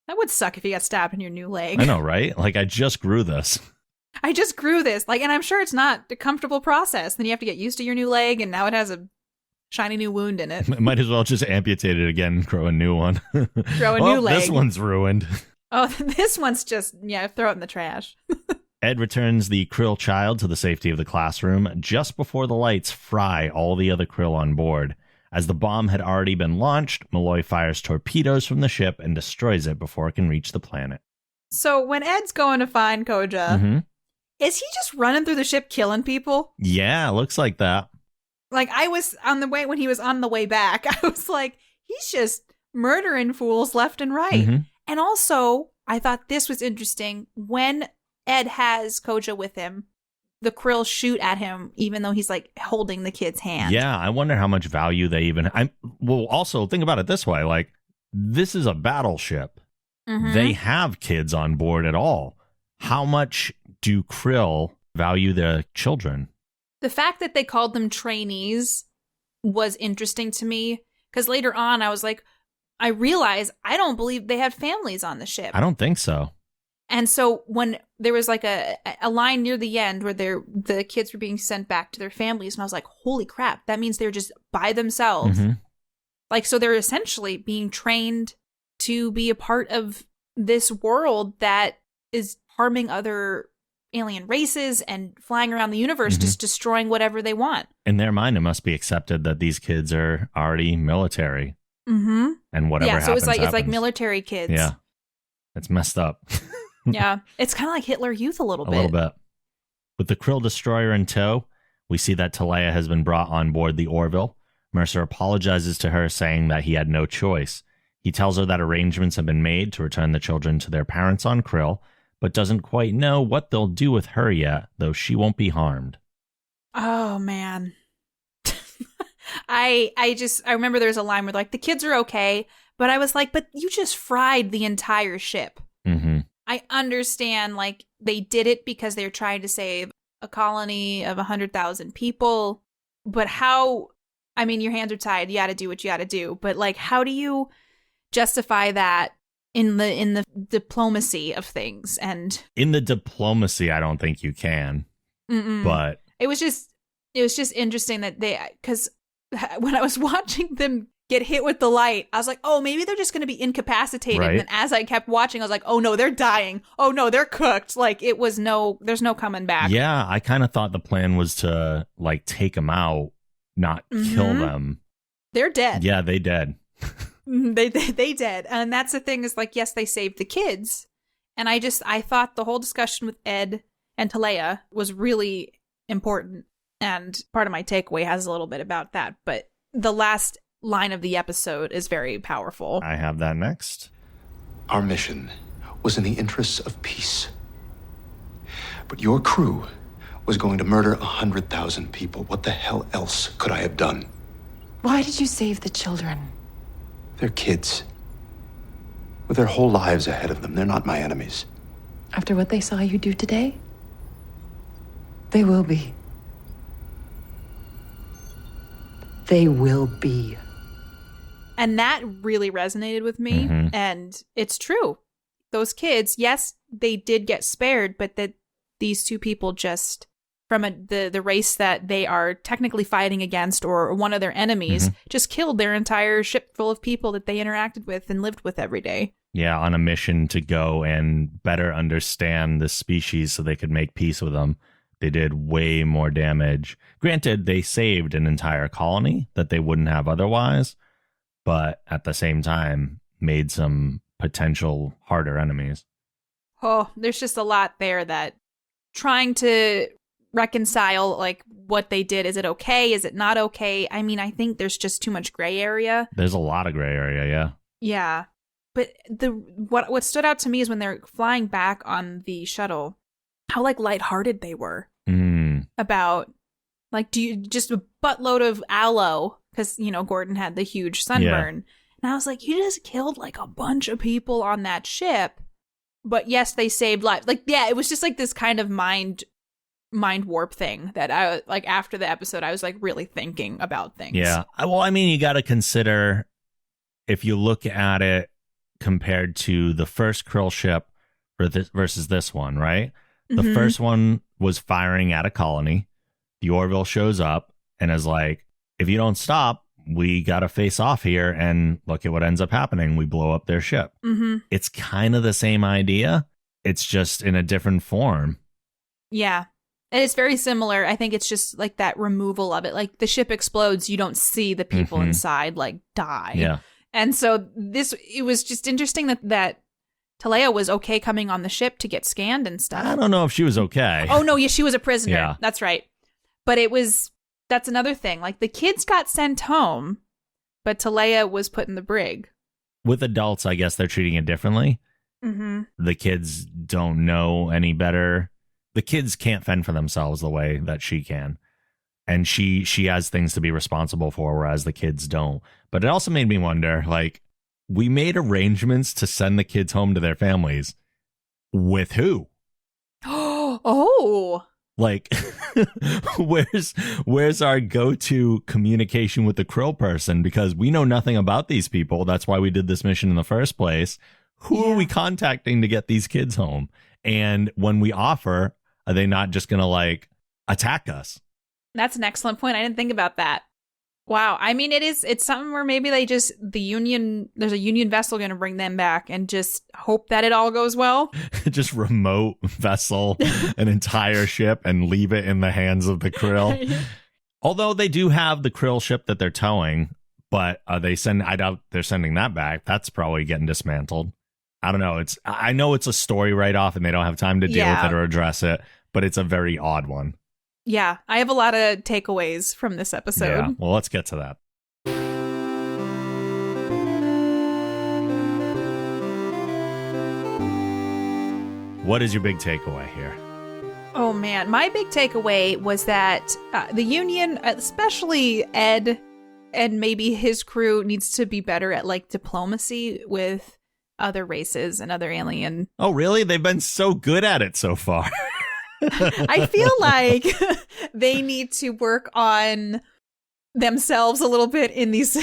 That would suck if you got stabbed in your new leg. I know, right? Like, I just grew this. Like, and I'm sure it's not a comfortable process. Then you have to get used to your new leg, and now it has a shiny new wound in it. Might as well just amputate it again and grow a new one. Grow a new leg. This one's ruined. Oh, this one's just, throw it in the trash. Ed returns the Krill child to the safety of the classroom just before the lights fry all the other Krill on board. As the bomb had already been launched, Malloy fires torpedoes from the ship and destroys it before it can reach the planet. So when Ed's going to find Koja, is he just running through the ship killing people? Yeah, looks like that. Like when he was on the way back, I was like, he's just murdering fools left and right. And also, I thought this was interesting. When Ed has Koja with him, the Krill shoot at him, even though he's like holding the kid's hand. Yeah, I wonder how much value they even. Well, also think about it this way: like, this is a battleship. They have kids on board at all. How much do Krill value their children? The fact that they called them trainees was interesting to me because later on I was like, I realized I don't believe they had families on the ship. I don't think so. And so when there was like a line near the end where the kids were being sent back to their families, and I was like, holy crap, that means they're just by themselves. Like, so they're essentially being trained to be a part of this world that is harming other alien races and flying around the universe, just destroying whatever they want. In their mind, it must be accepted that these kids are already military. And whatever happens, so it's like military kids. Yeah. It's messed up. Yeah, it's kind of like Hitler Youth a little bit. A little bit. With the Krill destroyer in tow, we see that Talia has been brought on board the Orville. Mercer apologizes to her, saying that he had no choice. He tells her that arrangements have been made to return the children to their parents on Krill, but doesn't quite know what they'll do with her yet, though she won't be harmed. Oh, man. I remember there's a line where like, the kids are okay, but I was like, but you just fried the entire ship. I understand, like, they did it because they're trying to save a colony of 100,000 people. But how, I mean, your hands are tied. You got to do what you got to do. But, like, how do you justify that in the diplomacy of things? And in the diplomacy, I don't think you can. But it was just interesting that because when I was watching them get hit with the light, I was like, oh, maybe they're just going to be incapacitated. Right. And then as I kept watching, I was like, oh no, they're dying. Oh no, they're cooked. Like, there's no coming back. Yeah, I kind of thought the plan was to like take them out, not kill them. They're dead. Yeah, they dead. They dead. And that's the thing is like, yes, they saved the kids. And I thought the whole discussion with Ed and Talia was really important. And part of my takeaway has a little bit about that. But the last line of the episode is very powerful. I have that next. Our mission was in the interests of peace. But your crew was going to murder 100,000 people. What the hell else could I have done? Why did you save the children? They're kids. With their whole lives ahead of them. They're not my enemies. After what they saw you do today, they will be. They will be. And that really resonated with me. Mm-hmm. And it's true. Those kids, yes, they did get spared, but that these two people just, from the race that they are technically fighting against or one of their enemies, just killed their entire ship full of people that they interacted with and lived with every day. Yeah, on a mission to go and better understand the species so they could make peace with them. They did way more damage. Granted, they saved an entire colony that they wouldn't have otherwise, but at the same time, made some potential harder enemies. Oh, there's just a lot there that trying to reconcile, like, what they did. Is it okay? Is it not okay? I mean, I think there's just too much gray area. There's a lot of gray area, yeah. Yeah. But what stood out to me is when they're flying back on the shuttle, how, like, lighthearted they were about, like, do you just a buttload of aloe, because, you know, Gordon had the huge sunburn. And I was like, you just killed, like, a bunch of people on that ship. But yes, they saved lives. Like, yeah, it was just like this kind of mind warp thing that I, like, after the episode, I was, like, really thinking about things. Yeah. Well, I mean, you got to consider, if you look at it compared to the first Krill ship versus this one, right? The first one was firing at a colony. The Orville shows up and is like, if you don't stop, we got to face off here. And look at what ends up happening. We blow up their ship. It's kind of the same idea. It's just in a different form. Yeah. And it's very similar. I think it's just like that removal of it. Like, the ship explodes. You don't see the people inside, like, die. Yeah. And so it was just interesting that Talea was okay coming on the ship to get scanned and stuff. I don't know if she was okay. Oh, no. Yeah, she was a prisoner. Yeah. That's right. But that's another thing. Like, the kids got sent home, but Talea was put in the brig. With adults, I guess they're treating it differently. The kids don't know any better. The kids can't fend for themselves the way that she can. And she has things to be responsible for, whereas the kids don't. But it also made me wonder, like, we made arrangements to send the kids home to their families. With who? Oh. Like, where's our go-to communication with the Krill person? Because we know nothing about these people. That's why we did this mission in the first place. Who are we contacting to get these kids home? And when we offer, are they not just going to, like, attack us? That's an excellent point. I didn't think about that. Wow. I mean, it's something where maybe there's a Union vessel going to bring them back and just hope that it all goes well. Just remote vessel an entire ship and leave it in the hands of the Krill. Although they do have the Krill ship that they're towing, but I doubt they're sending that back. That's probably getting dismantled. I don't know. I know it's a story write-off and they don't have time to deal with it or address it, but it's a very odd one. Yeah, I have a lot of takeaways from this episode. Yeah, well, let's get to that. What is your big takeaway here? Oh, man. My big takeaway was that the Union, especially Ed and maybe his crew, needs to be better at, like, diplomacy with other races and other alien. Oh, really? They've been so good at it so far. I feel like they need to work on themselves a little bit in these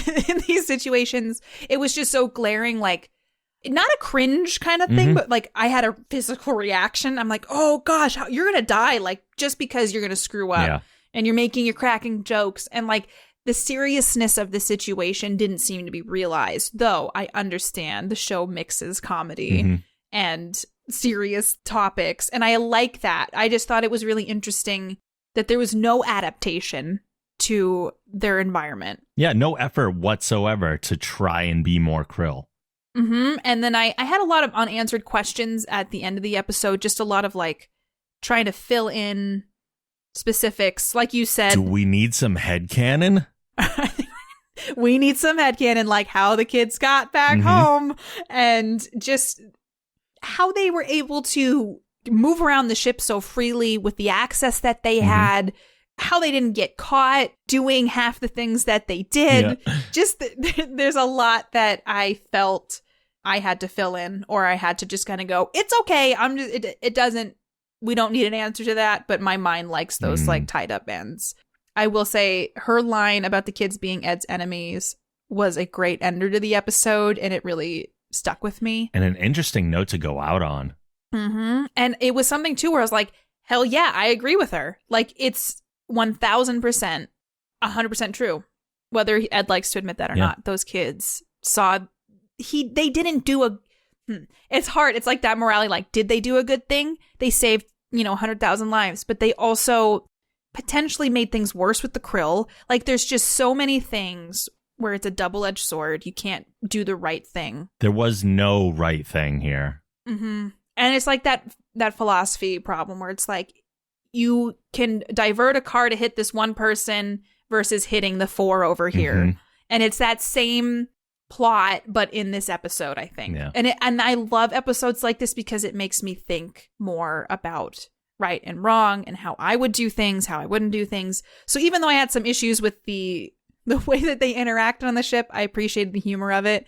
situations. It was just so glaring, like, not a cringe kind of thing, but, like, I had a physical reaction. I'm like, oh gosh, you're gonna die, like, just because you're gonna screw up and you're cracking jokes, and, like, the seriousness of the situation didn't seem to be realized. Though I understand the show mixes comedy and serious topics, and I like that. I just thought it was really interesting that there was no adaptation to their environment. Yeah, no effort whatsoever to try and be more Krill. And then I had a lot of unanswered questions at the end of the episode, just a lot of, like, trying to fill in specifics. Like you said, do we need some headcanon? We need some headcanon, like how the kids got back home and just how they were able to move around the ship so freely with the access that they had, how they didn't get caught doing half the things that they did. Just there's a lot that I felt I had to fill in, or I had to just kind of go, it's okay. We don't need an answer to that, but my mind likes those like tied up ends. I will say her line about the kids being Ed's enemies was a great ender to the episode, and it really stuck with me. And an interesting note to go out on. Mm-hmm. And it was something, too, where I was like, hell yeah, I agree with her. Like, it's 1,000%, 100% true. Whether Ed likes to admit that or not, those kids saw, they didn't do a, it's hard. It's like that morality, like, did they do a good thing? They saved, 100,000 lives, but they also potentially made things worse with the Krill. Like, there's just so many things where it's a double-edged sword. You can't do the right thing. There was no right thing here. Mm-hmm. And it's like that philosophy problem where it's like, you can divert a car to hit this one person versus hitting the 4 over here. Mm-hmm. And it's that same plot, but in this episode, I think. Yeah. And I love episodes like this because it makes me think more about right and wrong and how I would do things, how I wouldn't do things. So even though I had some issues with the way that they interacted on the ship, I appreciated the humor of it.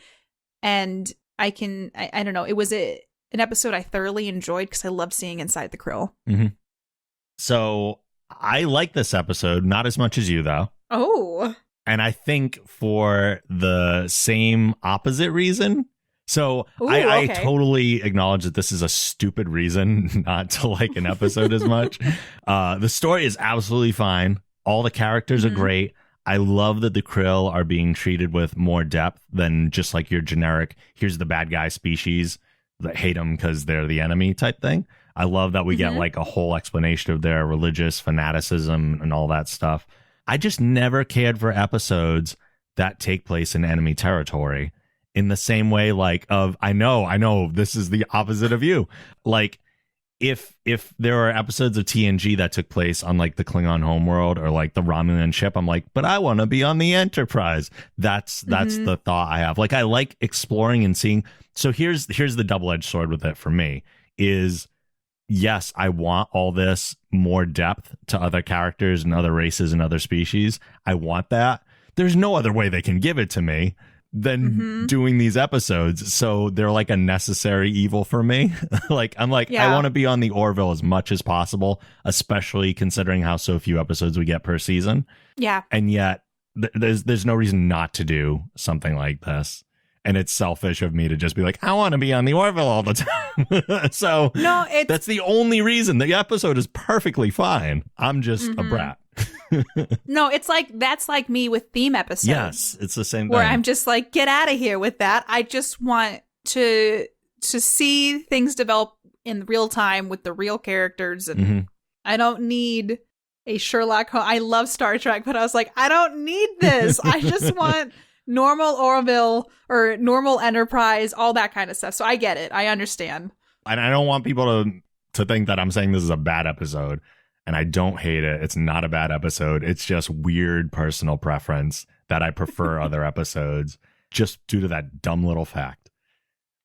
And I don't know, it was an episode I thoroughly enjoyed because I loved seeing inside the Krill. Mm-hmm. So I like this episode, not as much as you, though. Oh. And I think for the same opposite reason. So I totally acknowledge that this is a stupid reason not to like an episode as much. The story is absolutely fine. All the characters are great. I love that the Krill are being treated with more depth than just like your generic, here's the bad guy species that hate them because they're the enemy type thing. I love that we get like a whole explanation of their religious fanaticism and all that stuff. I just never cared for episodes that take place in enemy territory in the same way I know this is the opposite of you. Like if there are episodes of TNG that took place on like the Klingon homeworld or like the Romulan ship, I'm like, but I want to be on the Enterprise. That's the thought I have. Like I like exploring and seeing. So here's the double-edged sword with it for me is, yes, I want all this more depth to other characters and other races and other species. I want that. There's no other way they can give it to me than doing these episodes. So they're like a necessary evil for me. I want to be on the Orville as much as possible, especially considering how so few episodes we get per season. Yeah. And yet there's no reason not to do something like this. And it's selfish of me to just be like, I want to be on the Orville all the time. So that's the only reason. The episode is perfectly fine. I'm just a brat. No, it's like, that's like me with theme episodes. Yes, it's the same thing. Where I'm just like, get out of here with that. I just want to see things develop in real time with the real characters. And I don't need a Sherlock Holmes. I love Star Trek, but I was like, I don't need this. I just want normal Orville or normal Enterprise, all that kind of stuff. So I get it. I understand. And I don't want people to think that I'm saying this is a bad episode. And I don't hate it. It's not a bad episode. It's just weird personal preference that I prefer other episodes just due to that dumb little fact.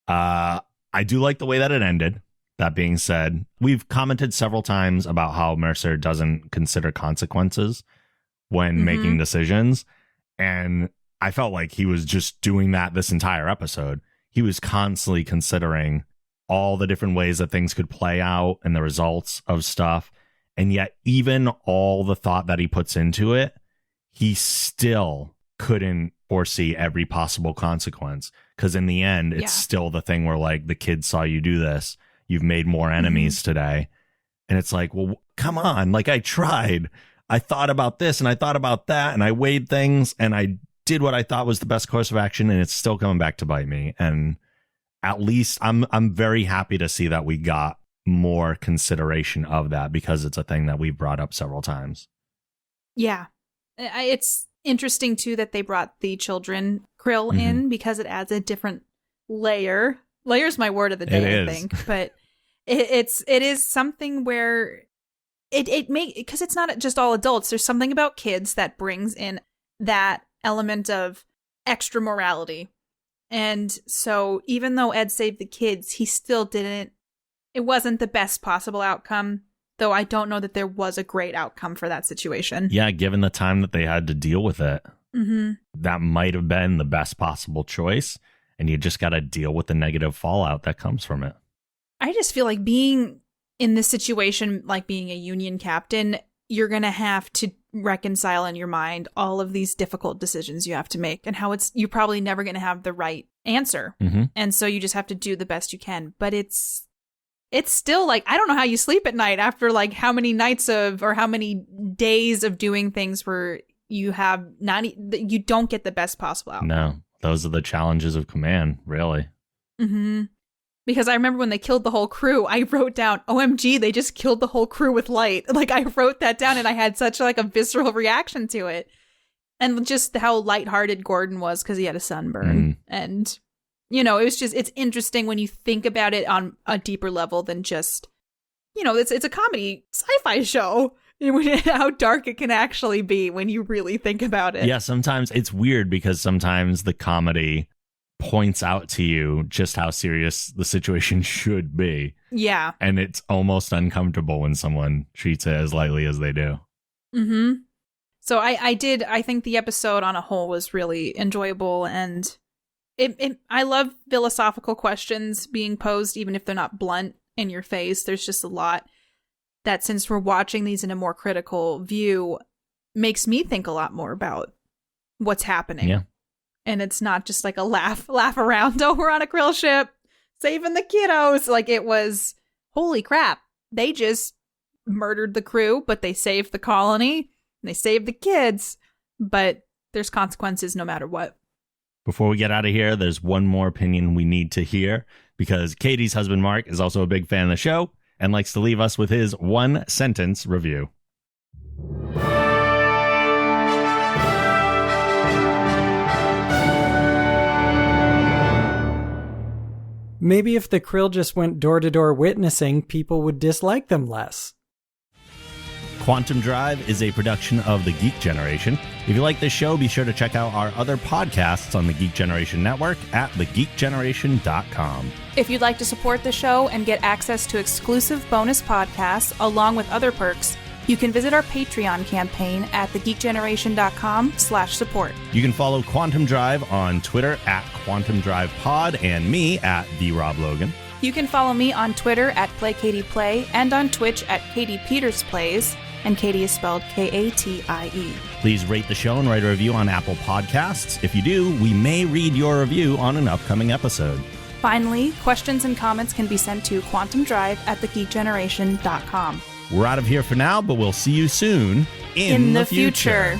I do like the way that it ended. That being said, we've commented several times about how Mercer doesn't consider consequences when making decisions. And I felt like he was just doing that this entire episode. He was constantly considering all the different ways that things could play out and the results of stuff. And yet, even all the thought that he puts into it, he still couldn't foresee every possible consequence. Because in the end, it's still the thing where, like, the kids saw you do this. You've made more enemies today. And it's like, well, come on. Like, I tried. I thought about this and I thought about that. And I weighed things and I did what I thought was the best course of action. And it's still coming back to bite me. And at least I'm very happy to see that we got more consideration of that, because it's a thing that we've brought up several times. Yeah. It's interesting too that they brought the children Krill in, because it adds a different layer. Layer's my word of the day, I think. But it is something where because it's not just all adults. There's something about kids that brings in that element of extra morality. And so even though Ed saved the kids, he still didn't. It wasn't the best possible outcome, though I don't know that there was a great outcome for that situation. Yeah, given the time that they had to deal with it, that might have been the best possible choice. And you just got to deal with the negative fallout that comes from it. I just feel like being in this situation, like being a Union captain, you're going to have to reconcile in your mind all of these difficult decisions you have to make and how you're probably never going to have the right answer. Mm-hmm. And so you just have to do the best you can. But it's still like, I don't know how you sleep at night after like how many nights of or how many days of doing things where you have you don't get the best possible outcome. No, those are the challenges of command, really. Mm-hmm. Because I remember when they killed the whole crew, I wrote down, OMG, they just killed the whole crew with light. Like, I wrote that down and I had such like a visceral reaction to it. And just how lighthearted Gordon was because he had a sunburn. And, you know, it's interesting when you think about it on a deeper level than just, you know, it's a comedy sci-fi show. How dark it can actually be when you really think about it. Yeah, sometimes it's weird because sometimes the comedy points out to you just how serious the situation should be. Yeah. And it's almost uncomfortable when someone treats it as lightly as they do. Mm-hmm. So I think the episode on a whole was really enjoyable, and I love philosophical questions being posed, even if they're not blunt in your face. There's just a lot that, since we're watching these in a more critical view, makes me think a lot more about what's happening. Yeah. And it's not just like a laugh around. Oh, we're on a Krill ship saving the kiddos. Like, it was, holy crap. They just murdered the crew, but they saved the colony and they saved the kids. But there's consequences no matter what. Before we get out of here, there's one more opinion we need to hear, because Katie's husband, Mark, is also a big fan of the show and likes to leave us with his 1-sentence review. Maybe if the Krill just went door-to-door witnessing, people would dislike them less. Quantum Drive is a production of the Geek Generation. If you like this show, be sure to check out our other podcasts on the Geek Generation Network at thegeekgeneration.com. If you'd like to support the show and get access to exclusive bonus podcasts along with other perks, you can visit our Patreon campaign at thegeekgeneration.com/support. You can follow Quantum Drive on Twitter at Quantum Drive Pod and me at TheRobLogan. You can follow me on Twitter at PlayKatiePlay and on Twitch at Katie Peters Plays, and Katie is spelled Katie. Please rate the show and write a review on Apple Podcasts. If you do, we may read your review on an upcoming episode. Finally, questions and comments can be sent to quantumdrive@thegeekgeneration.com. We're out of here for now, but we'll see you soon in the future.